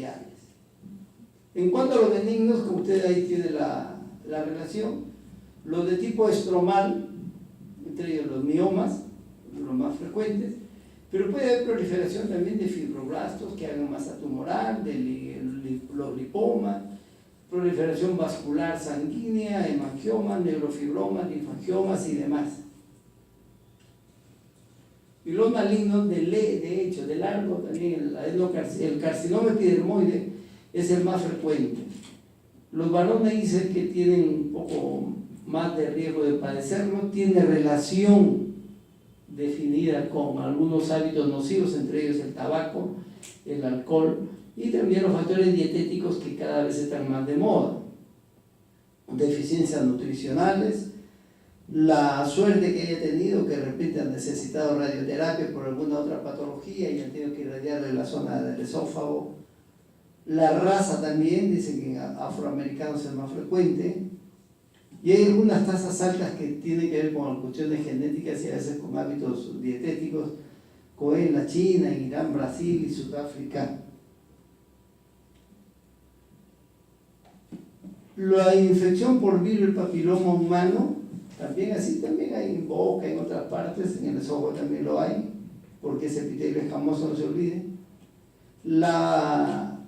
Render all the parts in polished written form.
familiares. En cuanto a los benignos, como usted ahí tiene la relación, los de tipo estromal, entre ellos los miomas, los más frecuentes, pero puede haber proliferación también de fibroblastos que hagan masa tumoral, los lipomas, proliferación vascular sanguínea, hemangiomas, neurofibromas, linfangiomas y demás. Y los malignos de hecho, de largo también, el carcinoma epidermoide es el más frecuente. Los varones dicen que tienen un poco más de riesgo de padecerlo, tiene relación definida con algunos hábitos nocivos, entre ellos el tabaco, el alcohol y también los factores dietéticos que cada vez están más de moda. Deficiencias nutricionales, la suerte que haya tenido que de repente han necesitado radioterapia por alguna otra patología y han tenido que irradiarle la zona del esófago. La raza también, dicen que en afroamericanos es más frecuente. Y hay algunas tasas altas que tienen que ver con cuestiones genéticas y a veces con hábitos dietéticos, como en la China, en Irán, Brasil y Sudáfrica. La infección por virus del papiloma humano, también hay en boca, en otras partes, en el esófago también lo hay, porque ese epitelio escamoso, no se olvide. La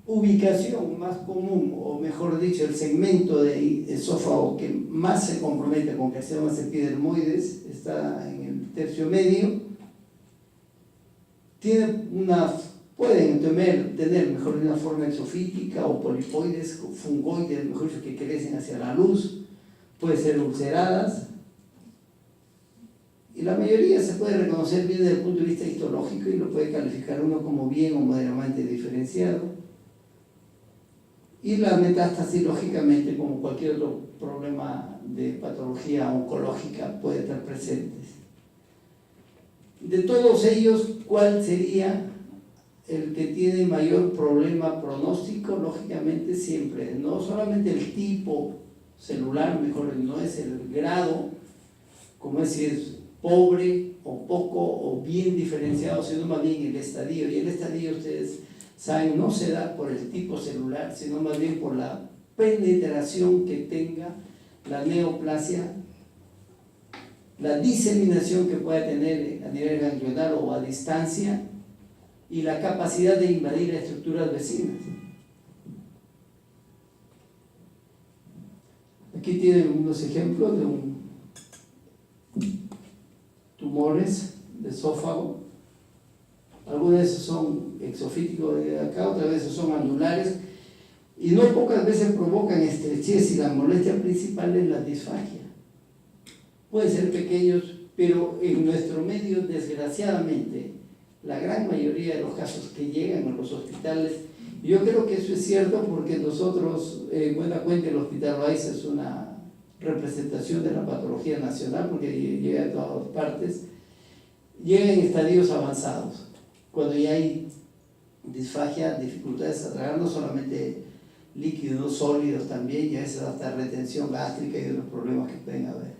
ubicación más común, o mejor dicho, el segmento de esófago que más se compromete con carcinomas epidermoides está en el tercio medio. Pueden tener mejor una forma exofítica o polipoides, fungoides, mejor dicho, que crecen hacia la luz, pueden ser ulceradas. Y la mayoría se puede reconocer bien desde el punto de vista histológico y lo puede calificar uno como bien o moderadamente diferenciado. Y la metástasis, lógicamente, como cualquier otro problema de patología oncológica, puede estar presentes. De todos ellos, ¿cuál sería el que tiene mayor problema pronóstico? Lógicamente siempre, no solamente el tipo celular, mejor no es el grado, como es si es pobre o poco o bien diferenciado, sino más bien el estadio. Y el estadio, ustedes saben, no se da por el tipo celular, sino más bien por la penetración que tenga la neoplasia, la diseminación que pueda tener a nivel ganglionar o a distancia y la capacidad de invadir estructuras vecinas. Aquí tienen unos ejemplos de tumores de esófago. Algunas veces son exofíticos de acá, otras veces son anulares y no pocas veces provocan estrechez y la molestia principal es la disfagia. Pueden ser pequeños, pero en nuestro medio, desgraciadamente, la gran mayoría de los casos que llegan a los hospitales, yo creo que eso es cierto porque nosotros, buena cuenta, el Hospital Loaiza es una representación de la patología nacional porque llega a todas partes, llega en estadios avanzados, cuando ya hay disfagia, dificultades a tragar, no solamente líquidos, sólidos también, y a veces hasta retención gástrica y otros problemas que pueden haber.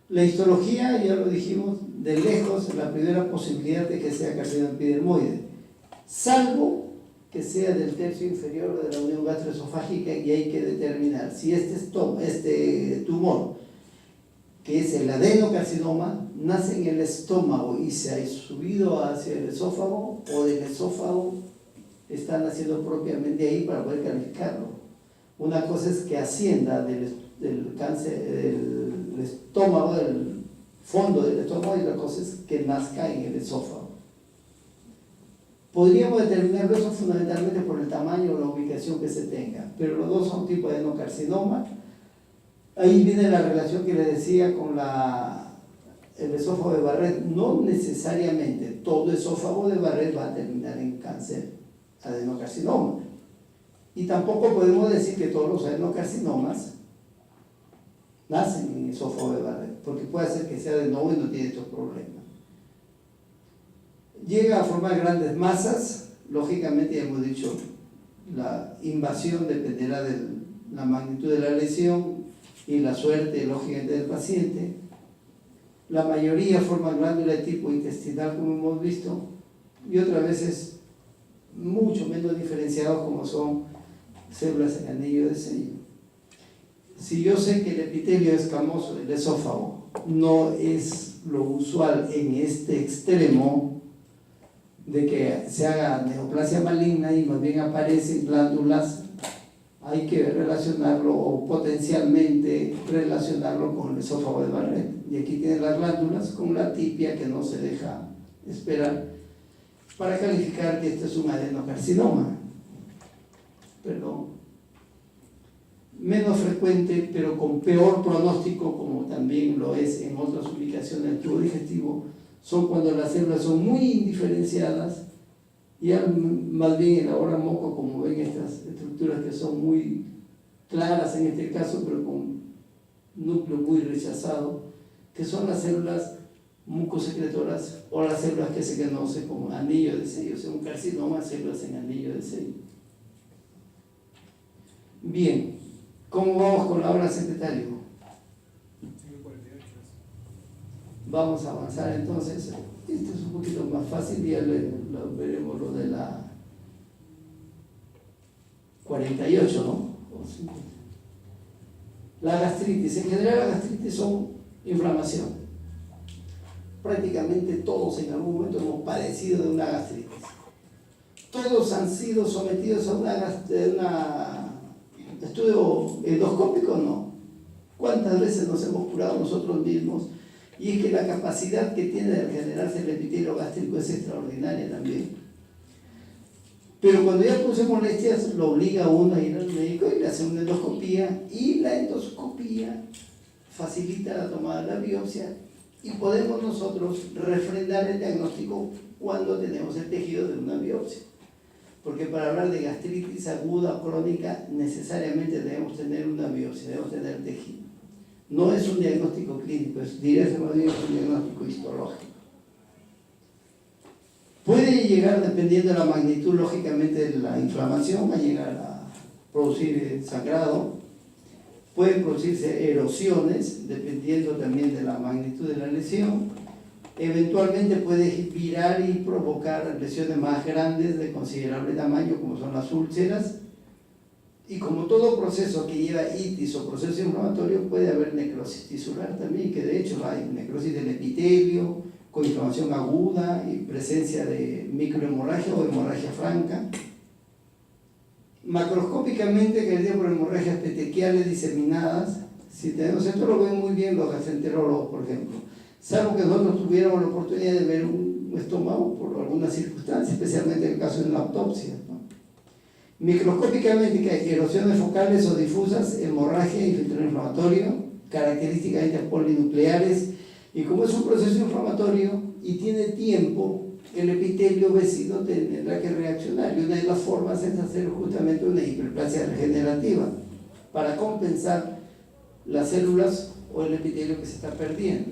La histología, ya lo dijimos, de lejos, la primera posibilidad de que sea carcinoma epidermoide, salvo que sea del tercio inferior de la unión gastroesofágica, y hay que determinar si este tumor, que es el adenocarcinoma, nace en el estómago y se ha subido hacia el esófago, o del esófago está naciendo propiamente ahí para poder calificarlo. Una cosa es que ascienda del cáncer, del estómago, del fondo del estómago, y otra cosa es que nazca en el esófago. Podríamos determinarlo eso fundamentalmente por el tamaño o la ubicación que se tenga, pero los dos son tipos de adenocarcinoma. Ahí viene la relación que les decía con el esófago de Barrett. No necesariamente todo esófago de Barrett va a terminar en cáncer adenocarcinoma. Y tampoco podemos decir que todos los adenocarcinomas nacen en esófago de Barrett, porque puede ser que sea de nuevo y no tiene estos problemas. Llega a formar grandes masas, lógicamente ya hemos dicho, la invasión dependerá de la magnitud de la lesión y la suerte, lógicamente, del paciente. La mayoría forman glándula de tipo intestinal, como hemos visto, y otras veces mucho menos diferenciados como son células en anillo de sello. Si yo sé que el epitelio escamoso del esófago no es lo usual en este extremo de que se haga neoplasia maligna y más bien aparecen glándulas, hay que relacionarlo o potencialmente relacionarlo con el esófago de Barrett. Y aquí tiene las glándulas con la tipia que no se deja esperar para calificar que este es un adenocarcinoma. Perdón. Menos frecuente, pero con peor pronóstico, como también lo es en otras ubicaciones del tubo digestivo, son cuando las células son muy indiferenciadas y más bien elaboran moco, como ven estas estructuras que son muy claras en este caso, pero con núcleo muy rechazado, que son las células mucosecretoras o las células que se conocen como anillo de sello, o sea, un carcinoma, células en anillo de sello. Bien. ¿Cómo vamos con la hora, secretario? 5:48. Vamos a avanzar entonces. Esto es un poquito más fácil, ya lo veremos lo de la 48, ¿no? La gastritis. En general, la gastritis son inflamación. Prácticamente todos en algún momento hemos padecido de una gastritis. Todos han sido sometidos a una estudio endoscópico, no. ¿Cuántas veces nos hemos curado nosotros mismos? Y es que la capacidad que tiene de regenerarse el epitelio gástrico es extraordinaria también. Pero cuando ya produce molestias, lo obliga a uno a ir al médico y le hace una endoscopía, y la endoscopía facilita la tomada de la biopsia y podemos nosotros refrendar el diagnóstico cuando tenemos el tejido de una biopsia. Porque para hablar de gastritis aguda o crónica, necesariamente debemos tener una biopsia, debemos tener tejido. No es un diagnóstico clínico, es directamente un diagnóstico histológico. Puede llegar, dependiendo de la magnitud, lógicamente, de la inflamación, a llegar a producir sangrado. Pueden producirse erosiones, dependiendo también de la magnitud de la lesión. Eventualmente puede virar y provocar lesiones más grandes de considerable tamaño, como son las úlceras. Y como todo proceso que lleva itis o proceso inflamatorio, puede haber necrosis tisular también, que de hecho hay necrosis del epitelio, con inflamación aguda y presencia de microhemorragia o hemorragia franca. Macroscópicamente, que por hemorragias petequiales diseminadas, si tenemos esto, lo ven muy bien los gastroenterólogos, por ejemplo. Salvo que nosotros tuviéramos la oportunidad de ver un estómago por alguna circunstancia, especialmente en el caso de una autopsia, ¿no? Microscópicamente, que hay erosiones focales o difusas, hemorragia, infiltrado inflamatorio, característicamente polinucleares, y como es un proceso inflamatorio y tiene tiempo, el epitelio vecino tendrá que reaccionar, y una de las formas es hacer justamente una hiperplasia regenerativa para compensar las células o el epitelio que se está perdiendo.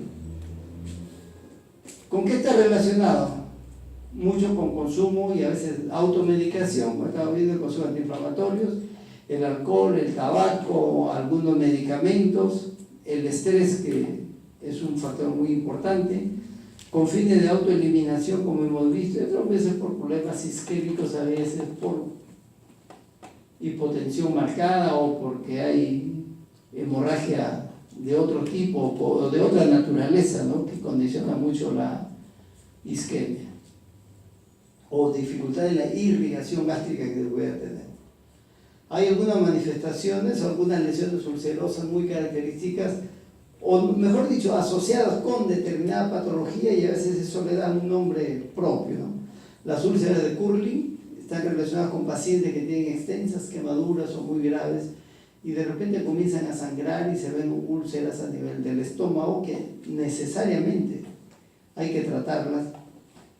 ¿Con qué está relacionado? Mucho con consumo y a veces automedicación, como estamos viendo, el consumo de antiinflamatorios, el alcohol, el tabaco, algunos medicamentos, el estrés, que es un factor muy importante, con fines de autoeliminación, como hemos visto, y otras veces por problemas isquémicos, a veces por hipotensión marcada o porque hay hemorragia de otro tipo o de otra naturaleza, ¿no?, que condiciona mucho la isquemia o dificultad en la irrigación gástrica que pueda tener. Hay algunas manifestaciones, algunas lesiones ulcerosas muy características, o mejor dicho, asociadas con determinada patología, y a veces eso le da un nombre propio, ¿no? Las úlceras de Curling están relacionadas con pacientes que tienen extensas quemaduras o muy graves, y de repente comienzan a sangrar y se ven úlceras a nivel del estómago que necesariamente hay que tratarlas.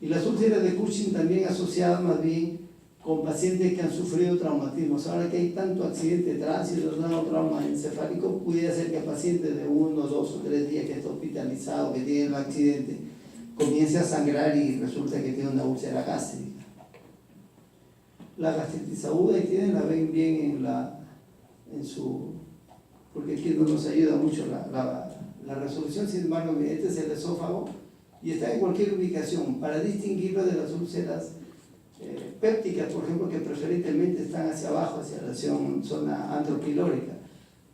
Y las úlceras de Cushing también asociadas más bien con pacientes que han sufrido traumatismos. Ahora que hay tanto accidente de tránsito, trauma encefálico, pudiera ser que pacientes de 1, 2 o 3 días que está hospitalizado, que tiene el accidente, comience a sangrar y resulta que tiene una úlcera gástrica. La gastritis aguda, y la ven bien porque aquí no nos ayuda mucho la resolución. Sin embargo, este es el esófago y está en cualquier ubicación para distinguirlo de las úlceras pépticas, por ejemplo, que preferentemente están hacia abajo, hacia la zona antropilórica.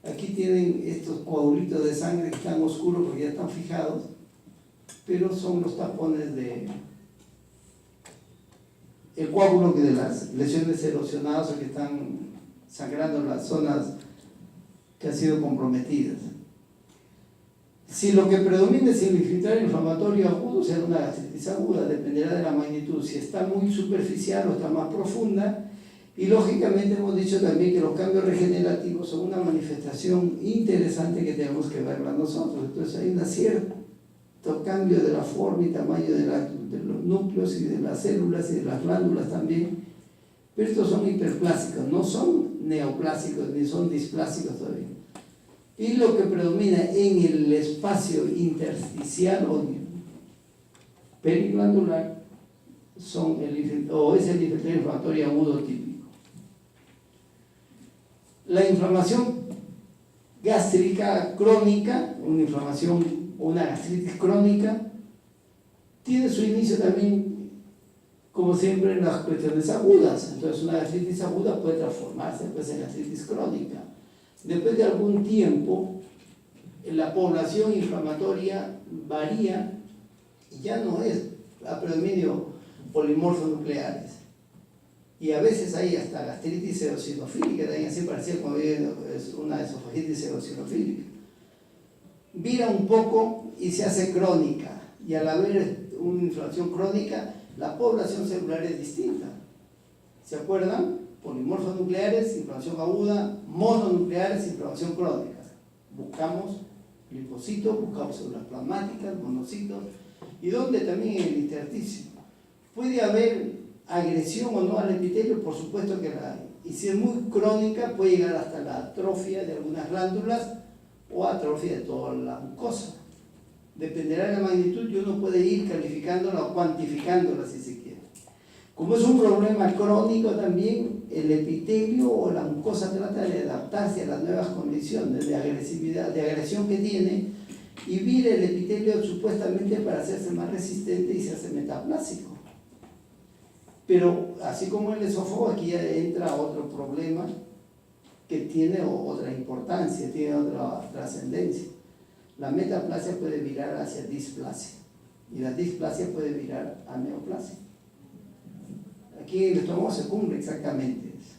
Aquí tienen estos coagulitos de sangre que están oscuros porque ya están fijados, pero son los tapones el coágulo de las lesiones erosionadas o que están sangrando las zonas que han sido comprometidas. Si lo que predomina es el infiltrado inflamatorio agudo, será una gastritis aguda, dependerá de la magnitud, si está muy superficial o está más profunda. Y lógicamente hemos dicho también que los cambios regenerativos son una manifestación interesante que tenemos que verla nosotros. Entonces hay un cierto cambio de la forma y tamaño de los núcleos y de las células y de las glándulas también. Pero estos son hiperplásicos, no son neoplásicos ni son displásicos todavía. Y lo que predomina en el espacio intersticial o periglandular es el infiltrado inflamatorio agudo típico. La inflamación gástrica crónica, una inflamación o una gastritis crónica, tiene su inicio también, como siempre, en las cuestiones agudas. Entonces una gastritis aguda puede transformarse pues, en gastritis crónica. Después de algún tiempo, la población inflamatoria varía y ya no es a predominio polimorfonucleares. Y a veces hay hasta gastritis eosinofílica, también así parecía como es una esofagitis eosinofílica. Vira un poco y se hace crónica, y al haber una inflamación crónica, la población celular es distinta. ¿Se acuerdan? Polimorfonucleares, inflamación aguda; mononucleares, inflamación crónica. Buscamos linfocitos, buscamos células plasmáticas, monocitos, y donde también en el intersticio. Puede haber agresión o no al epitelio, por supuesto que la hay. Y si es muy crónica, puede llegar hasta la atrofia de algunas glándulas o atrofia de toda la mucosa. Dependerá de la magnitud y uno puede ir calificándola o cuantificándola si se quiere. Como es un problema crónico también, el epitelio o la mucosa trata de adaptarse a las nuevas condiciones de agresividad, de agresión que tiene, y vira el epitelio supuestamente para hacerse más resistente y se hace metaplásico. Pero así como el esófago, aquí ya entra otro problema que tiene otra importancia, tiene otra trascendencia. La metaplasia puede virar hacia displasia y la displasia puede virar a neoplasia. Aquí en el estómago se cumple exactamente eso.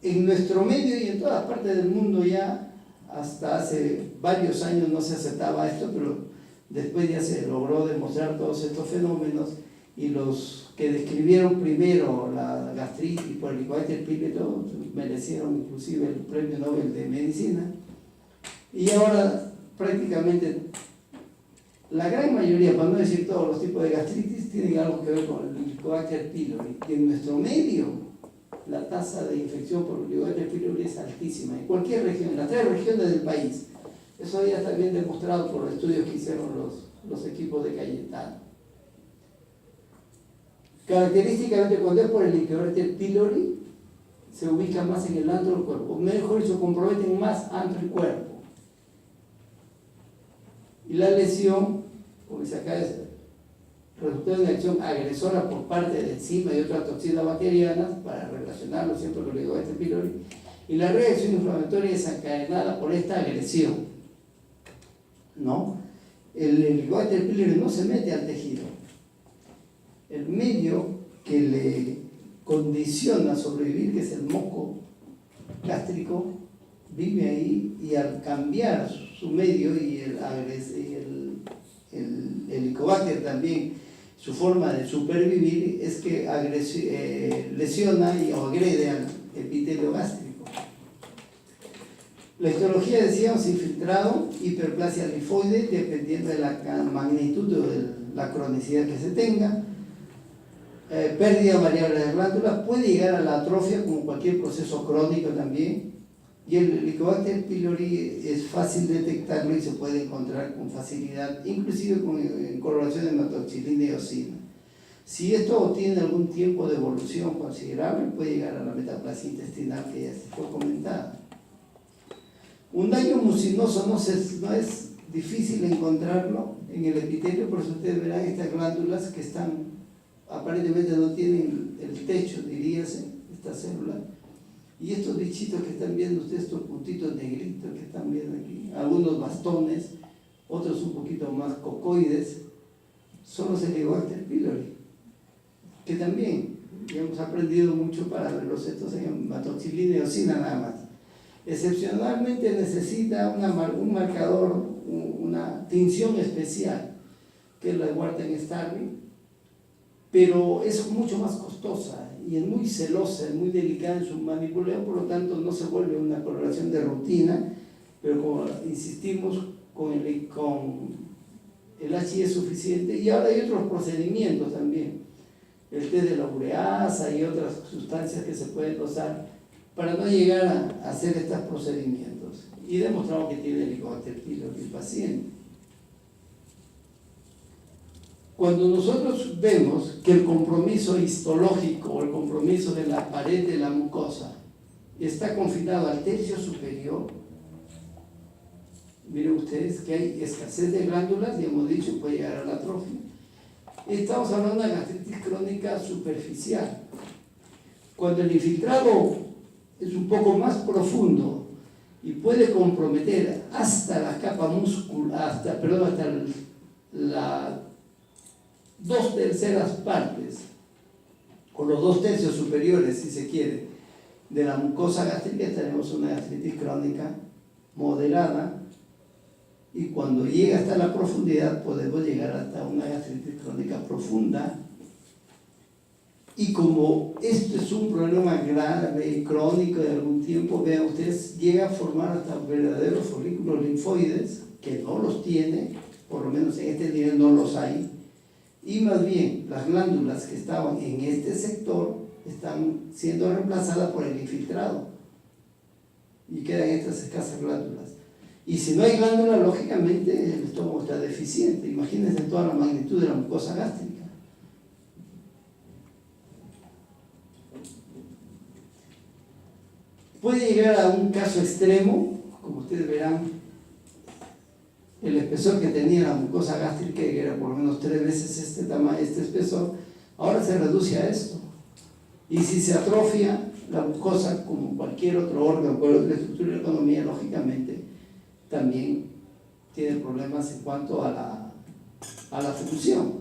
En nuestro medio y en todas partes del mundo ya, hasta hace varios años no se aceptaba esto, pero después ya se logró demostrar todos estos fenómenos, y los que describieron primero la gastritis por el Helicobacter pylori merecieron inclusive el premio Nobel de Medicina. Y ahora prácticamente la gran mayoría, para no decir todos los tipos de gastritis, tienen algo que ver con el Helicobacter pylori. Y en nuestro medio la tasa de infección por el Helicobacter pylori es altísima, en cualquier región, en las 3 regiones del país. Eso ya está bien demostrado por los estudios que hicieron los equipos de Cayetano. Característicamente, cuando es por el Helicobacter pylori, se ubica más en el antro del cuerpo, o mejor dicho, comprometen más antro y cuerpo. Y la lesión, como dice acá, es resultado de una acción agresora por parte de enzima y otras toxinas bacterianas, para relacionarlo siempre con el Helicobacter pylori, y la reacción inflamatoria es desencadenada por esta agresión. ¿No? El Helicobacter pylori no se mete al tejido. El medio que le condiciona a sobrevivir, que es el moco gástrico, vive ahí, y al cambiar su medio y el Helicobacter también, su forma de supervivir es que lesiona o agrede al epitelio gástrico. La histología, decíamos, infiltrado, hiperplasia linfoide, dependiendo de la magnitud o de la cronicidad que se tenga, pérdida variable de glándulas, puede llegar a la atrofia como cualquier proceso crónico también, y el Helicobacter pylori es fácil detectarlo y se puede encontrar con facilidad, inclusive en correlación de hematoxilina y eosina. Si esto tiene algún tiempo de evolución considerable, puede llegar a la metaplasia intestinal que ya se fue comentada. Un daño mucinoso no es difícil encontrarlo en el epitelio, por eso ustedes verán estas glándulas que están aparentemente no tienen el techo, diríase, esta célula. Y estos bichitos que están viendo ustedes, estos puntitos negritos que están viendo aquí, algunos bastones, otros un poquito más cocoides, son los Helicobacter pylori, que también ya hemos aprendido mucho para verlos estos en hematoxilina y eosina nada más. Excepcionalmente necesita un marcador, una tinción especial, que es la de Wartenstein, pero es mucho más costosa y es muy celosa, es muy delicada en su manipuleo, por lo tanto no se vuelve una coloración de rutina, pero como insistimos, con el HI es suficiente. Y ahora hay otros procedimientos también, el test de la ureasa y otras sustancias que se pueden usar para no llegar a hacer estos procedimientos. Y demostramos que tiene Helicobacter pylori el paciente. Cuando nosotros vemos que el compromiso histológico o el compromiso de la pared de la mucosa está confinado al tercio superior, miren ustedes que hay escasez de glándulas, y hemos dicho puede llegar a la atrofia. Estamos hablando de gastritis crónica superficial. Cuando el infiltrado es un poco más profundo y puede comprometer hasta la capa muscular, hasta la 2/3 partes, o los 2/3 superiores, si se quiere, de la mucosa gástrica, tenemos una gastritis crónica moderada, y cuando llega hasta la profundidad podemos llegar hasta una gastritis crónica profunda. Y como esto es un problema grave, crónico de algún tiempo, vean ustedes, llega a formar hasta verdaderos folículos linfoides, que no los tiene, por lo menos en este nivel no los hay, y más bien las glándulas que estaban en este sector están siendo reemplazadas por el infiltrado, y quedan estas escasas glándulas. Y si no hay glándula, lógicamente el estómago está deficiente. Imagínense toda la magnitud de la mucosa gástrica. Puede llegar a un caso extremo, como ustedes verán, el espesor que tenía la mucosa gástrica, que era por lo menos 3 veces este tamaño, este espesor, ahora se reduce a esto. Y si se atrofia la mucosa, como cualquier otro órgano, cualquier otra estructura de la economía, lógicamente también tiene problemas en cuanto a la función.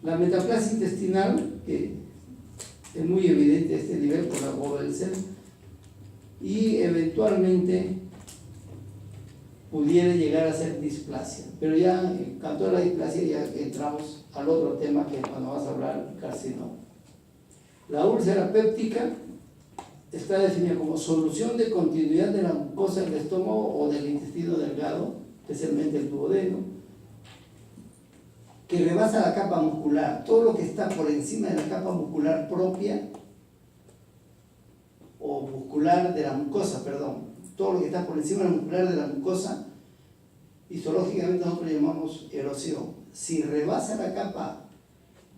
La metaplasia intestinal, que es muy evidente a este nivel por la boba del seno, y eventualmente pudiera llegar a ser displasia. Pero ya en cuanto a la displasia ya entramos al otro tema, que cuando vas a hablar carcinoma. La úlcera péptica está definida como solución de continuidad de la mucosa del estómago o del intestino delgado, especialmente el duodeno, que rebasa la capa muscular. Todo lo que está por encima de la capa muscular propia, o muscular de la mucosa, perdón, todo lo que está por encima de la muscular de la mucosa, histológicamente nosotros llamamos erosión. Si rebasa la capa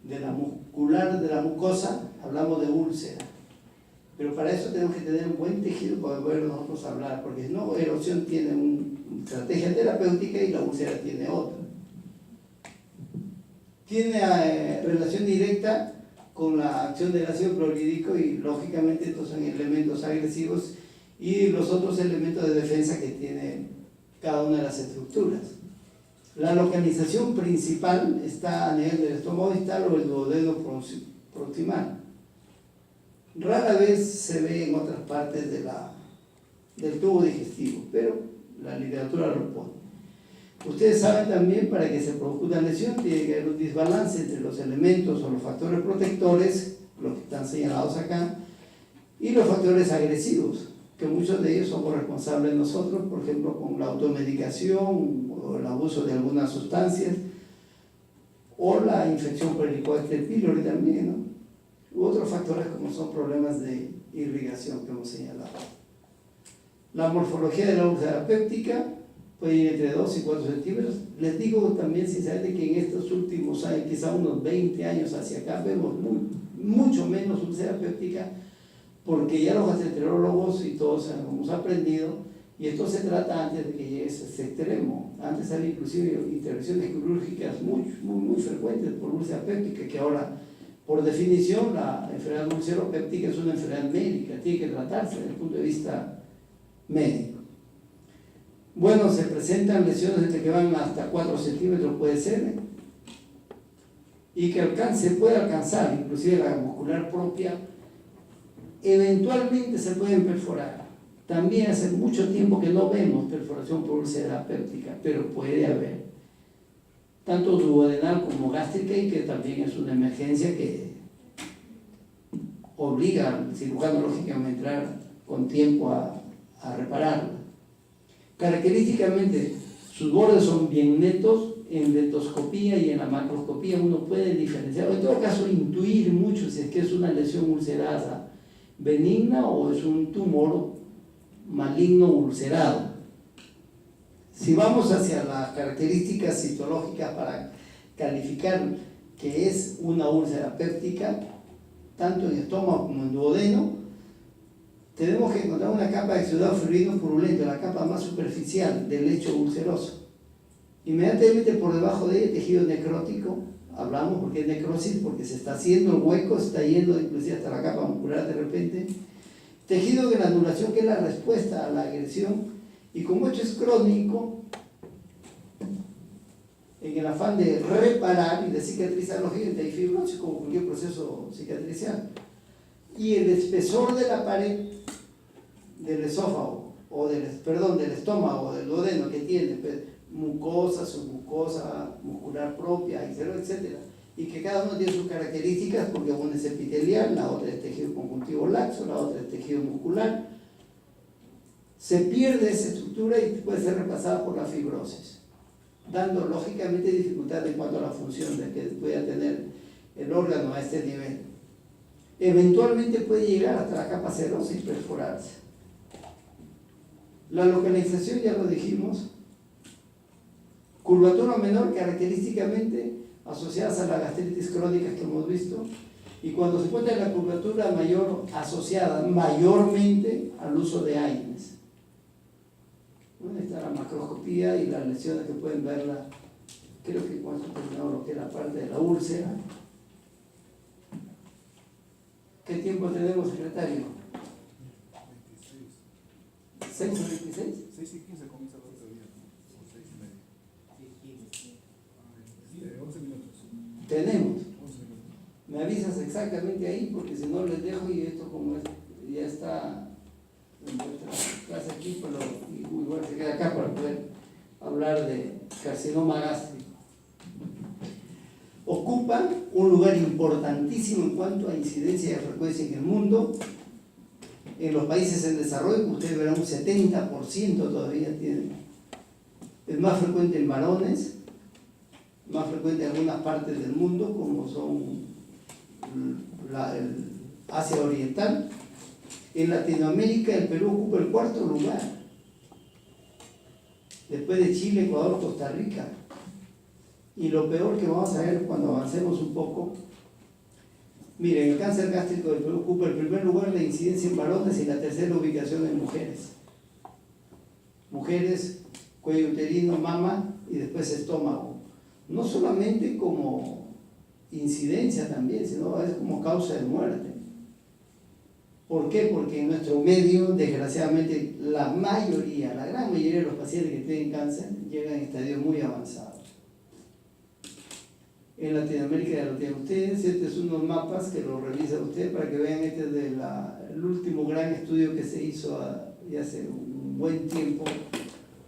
de la muscular de la mucosa, hablamos de úlcera. Pero para eso tenemos que tener un buen tejido para poder nosotros hablar, porque si no, erosión tiene una estrategia terapéutica y la úlcera tiene otra. Tiene relación directa con la acción del ácido clorhídrico, y lógicamente estos son elementos agresivos y los otros elementos de defensa que tiene cada una de las estructuras. La localización principal está a nivel del estómago distal o el duodeno proximal. Rara vez se ve en otras partes del tubo digestivo, pero la literatura lo pone. Ustedes saben también, para que se produzca una lesión tiene que haber un desbalance entre los elementos o los factores protectores, los que están señalados acá, y los factores agresivos, que muchos de ellos somos responsables nosotros, por ejemplo, con la automedicación o el abuso de algunas sustancias, o la infección por Helicobacter pylori también, ¿no? U otros factores como son problemas de irrigación que hemos señalado. La morfología de la úlcera péptica puede ir entre 2 y 4 centímetros. Les digo también sinceramente que en estos últimos años, quizá unos 20 años hacia acá, vemos mucho menos úlcera péptica, porque ya los gastroenterólogos y todos hemos aprendido, y esto se trata antes de que llegue a ese extremo. Antes había inclusive intervenciones quirúrgicas muy frecuentes por úlcera péptica, que ahora Por definición, la enfermedad ulceropéptica es una enfermedad médica, tiene que tratarse desde el punto de vista médico. Bueno, se presentan lesiones que van hasta 4 centímetros, puede ser, y que se puede alcanzar, inclusive la muscular propia, eventualmente se pueden perforar. También hace mucho tiempo que no vemos perforación por úlcera péptica, pero puede haber. Tanto duodenal como gástrica, y que también es una emergencia que obliga al cirujano lógicamente a entrar con tiempo a repararla. Característicamente, sus bordes son bien netos. En dentoscopía y en la macroscopía uno puede diferenciar, o en todo caso intuir mucho si es que es una lesión ulcerosa benigna o es un tumor maligno ulcerado. Si vamos hacia las características citológicas para calificar que es una úlcera péptica, tanto en estómago como en duodeno, tenemos que encontrar una capa de exudado fibrino purulento, la capa más superficial del lecho ulceroso. Inmediatamente por debajo de ella, tejido necrótico, hablamos porque es necrosis, porque se está haciendo el hueco, se está yendo inclusive hasta la capa muscular de repente. Tejido de granulación, que es la respuesta a la agresión, y como esto es crónico, en el afán de reparar y de cicatrizar, lógicamente hay fibrosis como cualquier proceso cicatricial. Y el espesor de la pared del esófago, o del estómago, o del duodeno, que tiene mucosa, submucosa, muscular propia, etc. Y que cada uno tiene sus características, porque una es epitelial, la otra es tejido conjuntivo laxo, la otra es tejido muscular. Se pierde esa estructura y puede ser repasada por la fibrosis, dando lógicamente dificultad en cuanto a la función de que pueda tener el órgano a este nivel. Eventualmente puede llegar hasta la capa serosa y perforarse. La localización, ya lo dijimos, curvatura menor, característicamente asociadas a la gastritis crónica que hemos visto, y cuando se encuentra la curvatura mayor asociada mayormente al uso de AINES. Bueno, está la macroscopía y las lesiones que pueden verla. Creo que cuando terminamos lo que es la parte de la úlcera. ¿Qué tiempo tenemos, secretario? 26. ¿6 o 26? 6 y 15 comienza la otra día, ¿no? O 6 y media. 11 minutos. Tenemos. 11 minutos. Me avisas exactamente ahí, porque si no les dejo, y esto como es, ya está en nuestra clase aquí, pero igual se queda acá para poder hablar de carcinoma gástrico. Ocupan un lugar importantísimo en cuanto a incidencia y frecuencia en el mundo. En los países en desarrollo, ustedes verán, un 70% todavía tienen. Es más frecuente en varones, más frecuente en algunas partes del mundo, como son el Asia Oriental. En Latinoamérica, el Perú ocupa el 4º lugar, después de Chile, Ecuador, Costa Rica. Y lo peor que vamos a ver cuando avancemos un poco, miren, el cáncer gástrico del Perú ocupa el 1er lugar de incidencia en varones y la 3ª ubicación en mujeres. Mujeres, cuello uterino, mama y después estómago. No solamente como incidencia también, sino es como causa de muerte. ¿Por qué? Porque en nuestro medio, desgraciadamente, la gran mayoría de los pacientes que tienen cáncer llegan en estadios muy avanzados. En Latinoamérica ya lo tienen ustedes. Este es unos mapas que lo revisa usted para que vean. Este es el último gran estudio que se hizo ya hace un buen tiempo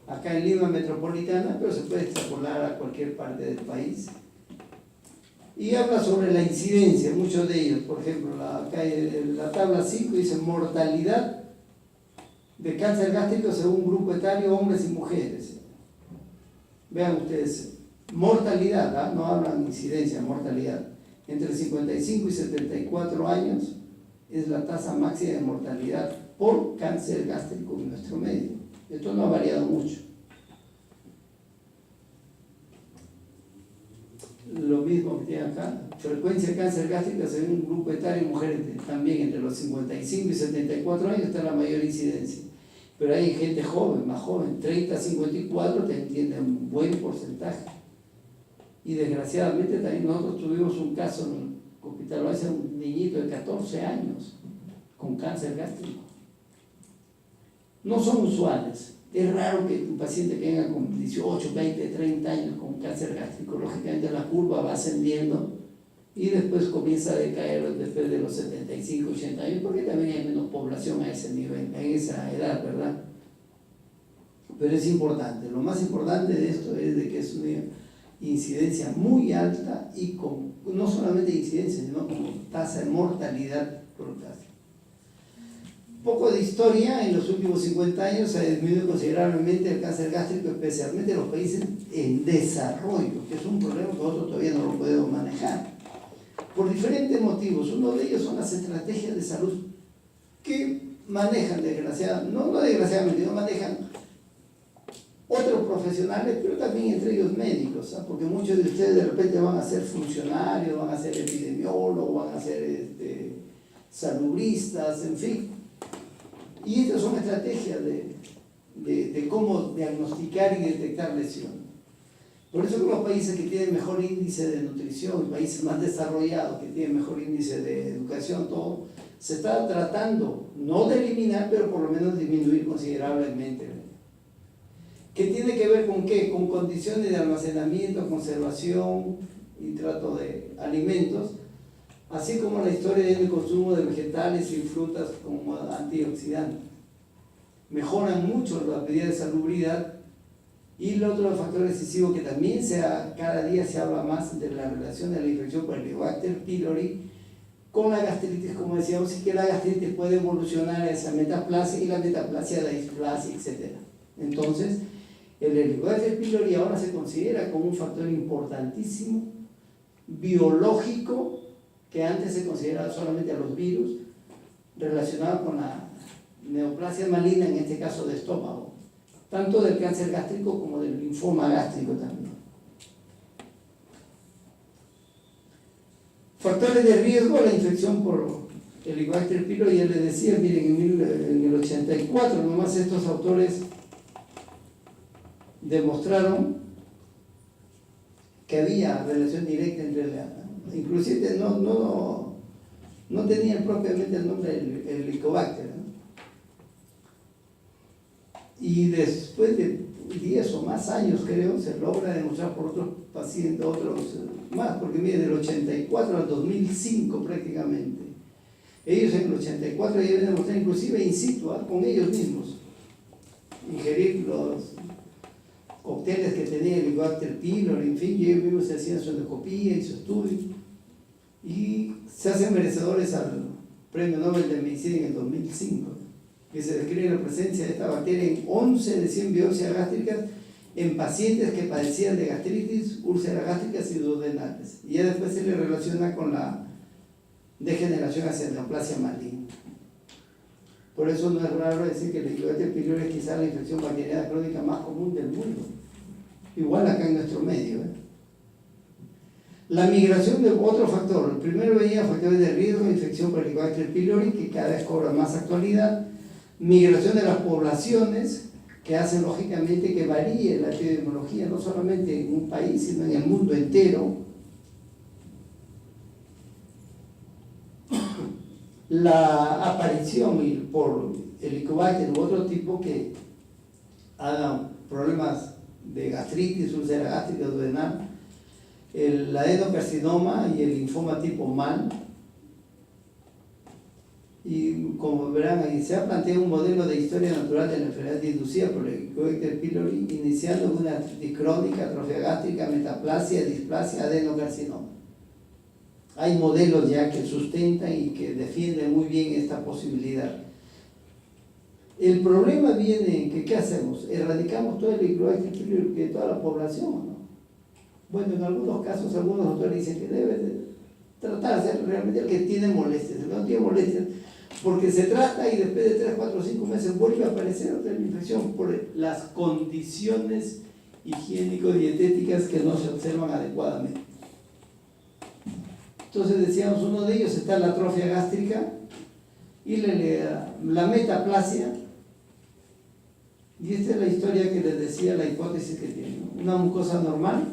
acá en Lima metropolitana, pero se puede extrapolar a cualquier parte del país. Y habla sobre la incidencia, muchos de ellos. Por ejemplo, acá en la tabla 5 dice mortalidad de cáncer gástrico según grupo etario, hombres y mujeres. Vean ustedes, mortalidad, no hablan incidencia, mortalidad. Entre 55 y 74 años es la tasa máxima de mortalidad por cáncer gástrico en nuestro medio. Esto no ha variado mucho. Lo mismo que tiene acá, frecuencia de cáncer gástrico según un grupo etario, mujeres también entre los 55 y 74 años está la mayor incidencia. Pero hay gente joven, más joven, 30 a 54 te entiende un buen porcentaje. Y desgraciadamente también nosotros tuvimos un caso hospitalizó a un niñito de 14 años con cáncer gástrico. No son usuales. Es raro que un paciente que venga con 18, 20, 30 años con cáncer gástrico. Lógicamente la curva va ascendiendo y después comienza a decaer después de los 75, 80 años, porque también hay menos población a ese nivel, en esa edad, ¿verdad? Pero es importante. Lo más importante de esto es de que es una incidencia muy alta y con, no solamente incidencia, sino como tasa de mortalidad por cáncer. Poco de historia: en los últimos 50 años se ha disminuido considerablemente el cáncer gástrico, especialmente en los países en desarrollo, que es un problema que nosotros todavía no lo podemos manejar, por diferentes motivos. Uno de ellos son las estrategias de salud que manejan, desgraciadamente, no manejan otros profesionales, pero también entre ellos médicos, ¿sabes? Porque muchos de ustedes de repente van a ser funcionarios, van a ser epidemiólogos, van a ser salubristas, en fin. Y estas son estrategias de cómo diagnosticar y detectar lesiones. Por eso que los países que tienen mejor índice de nutrición, países más desarrollados que tienen mejor índice de educación, todo, se está tratando, no de eliminar, pero por lo menos disminuir considerablemente. ¿Qué tiene que ver con qué? Con condiciones de almacenamiento, conservación y trato de alimentos, así como la historia del consumo de vegetales y frutas como antioxidantes. Mejoran mucho las medidas de salubridad. Y el otro factor decisivo que también cada día se habla más de la relación de la infección por Helicobacter pylori con la gastritis, como decíamos, y que la gastritis puede evolucionar a esa metaplasia y la metaplasia a la displasia, etc. Entonces, el Helicobacter pylori ahora se considera como un factor importantísimo, biológico, que antes se consideraba solamente a los virus, relacionado con la neoplasia maligna, en este caso de estómago, tanto del cáncer gástrico como del linfoma gástrico también. Factores de riesgo: la infección por Helicobacter pylori, ya les decía, miren, en el 84 nomás estos autores demostraron que había relación directa entre inclusive no tenían propiamente el nombre del Helicobacter, ¿no? Y después de 10 o más años, creo, se logra demostrar por otros pacientes, más, porque mire, del 84 al 2005 prácticamente. Ellos en el 84 ya habían demostrado, inclusive in situ, con ellos mismos, ingerir los cócteles que tenía el Helicobacter pylori, en fin, y ellos mismos se hacían su endoscopía y su estudio, y se hacen merecedores al Premio Nobel de Medicina en el 2005, que se describe la presencia de esta bacteria en 11 de 100 biopsias gástricas en pacientes que padecían de gastritis, úlceras gástricas y duodenales. Y ya después se le relaciona con la degeneración hacia neoplasia maligna. Por eso no es raro decir que el Helicobacter pylori es quizá la infección bacteriana crónica más común del mundo. Igual acá en nuestro medio. La migración de otro factor. El primero venía factores de riesgo de infección por Helicobacter pylori, que cada vez cobra más actualidad. Migración de las poblaciones, que hacen lógicamente que varíe la epidemiología, no solamente en un país, sino en el mundo entero. La aparición por Helicobacter u otro tipo que hagan problemas de gastritis, úlcera gástrica, duodenal, el adenocarcinoma y el linfoma tipo MAN. Y como verán, ahí se ha planteado un modelo de historia natural de la enfermedad inducida por el Helicobacter pylori, iniciando con una artritis crónica, atrofia gástrica, metaplasia, displasia, adenocarcinoma. Hay modelos ya que sustentan y que defienden muy bien esta posibilidad. El problema viene en que, ¿qué hacemos? ¿Erradicamos todo el Helicobacter pylori de toda la población o no? Bueno, en algunos casos, algunos autores dicen que debe de tratarse realmente el que tiene molestias, el que no tiene molestias, porque se trata y después de 3, 4, 5 meses vuelve a aparecer otra infección por las condiciones higiénico-dietéticas que no se observan adecuadamente. Entonces decíamos, uno de ellos está la atrofia gástrica y la metaplasia, y esta es la historia que les decía, la hipótesis que tiene, ¿no? Una mucosa normal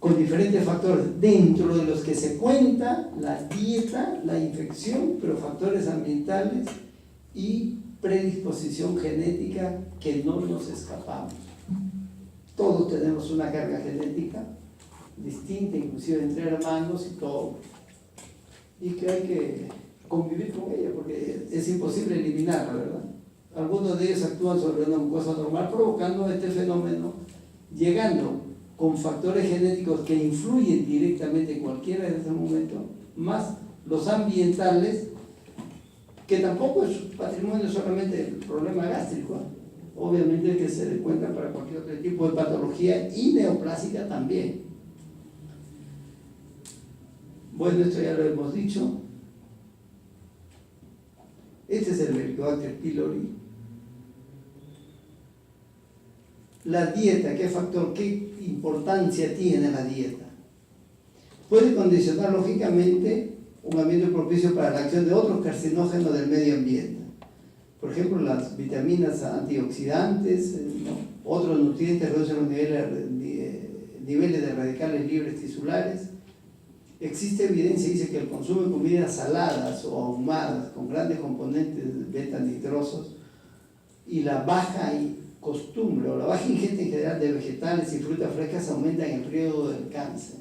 con diferentes factores, dentro de los que se cuenta la dieta, la infección, pero factores ambientales y predisposición genética que no nos escapamos. Todos tenemos una carga genética distinta, inclusive entre hermanos y todo, y que hay que convivir con ella porque es imposible eliminarla, ¿verdad? Algunos de ellos actúan sobre una mucosa normal provocando este fenómeno, llegando con factores genéticos que influyen directamente en cualquiera de esos momentos, más los ambientales, que tampoco es patrimonio solamente del problema gástrico, obviamente que se encuentra para cualquier otro tipo de patología y neoplásica también. Bueno, esto ya lo hemos dicho. Este es el Helicobacter pylori. La dieta, ¿qué factor, qué importancia tiene la dieta? Puede condicionar lógicamente un ambiente propicio para la acción de otros carcinógenos del medio ambiente. Por ejemplo, las vitaminas antioxidantes, ¿no? Otros nutrientes reducen los niveles de radicales libres tisulares. Existe evidencia, dice que el consumo de comidas saladas o ahumadas con grandes componentes beta-nitrosos y la baja costumbre o la baja ingesta en general de vegetales y frutas frescas aumentan el riesgo del cáncer.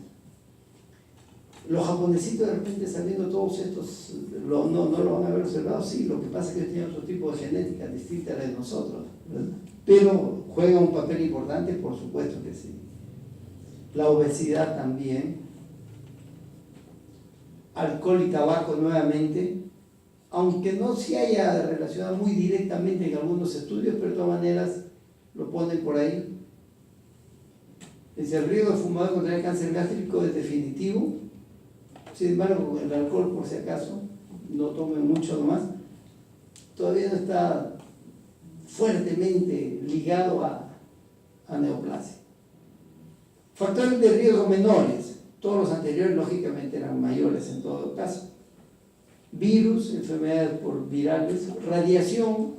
Los japonesitos de repente sabiendo todos estos, no lo van a haber observado, sí, lo que pasa es que tienen otro tipo de genética distinta a la de nosotros, ¿verdad? Pero juega un papel importante, por supuesto que sí. La obesidad también. Alcohol y tabaco nuevamente, aunque no se haya relacionado muy directamente en algunos estudios, pero de todas maneras lo ponen por ahí. El riesgo de fumador contra el cáncer gástrico es definitivo. Sin embargo, el alcohol, por si acaso, no tomen mucho nomás, todavía no está fuertemente ligado a neoplasia. Factores de riesgo menores. Todos los anteriores, lógicamente, eran mayores en todo caso. Virus, enfermedades por virales, radiación,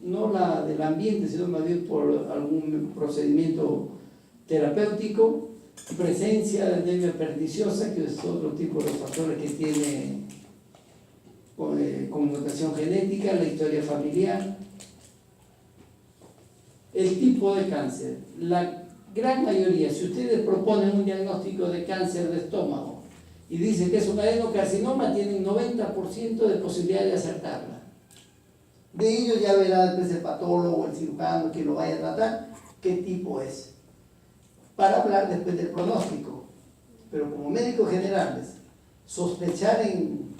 no la del ambiente, sino más bien por algún procedimiento terapéutico, presencia de anemia perniciosa, que es otro tipo de factores que tiene connotación genética, la historia familiar, el tipo de cáncer. La gran mayoría, si ustedes proponen un diagnóstico de cáncer de estómago y dicen que es un adenocarcinoma, tienen 90% de posibilidad de acertarla. De ellos ya verá después el patólogo o el cirujano que lo vaya a tratar, qué tipo es, para hablar después del pronóstico. Pero como médicos generales, sospechar en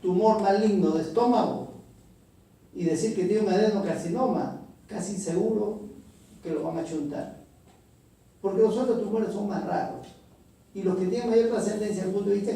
tumor maligno de estómago y decir que tiene un adenocarcinoma, casi seguro que lo van a chuntar. Porque los otros tumores son más raros y los que tienen mayor trascendencia desde el punto de vista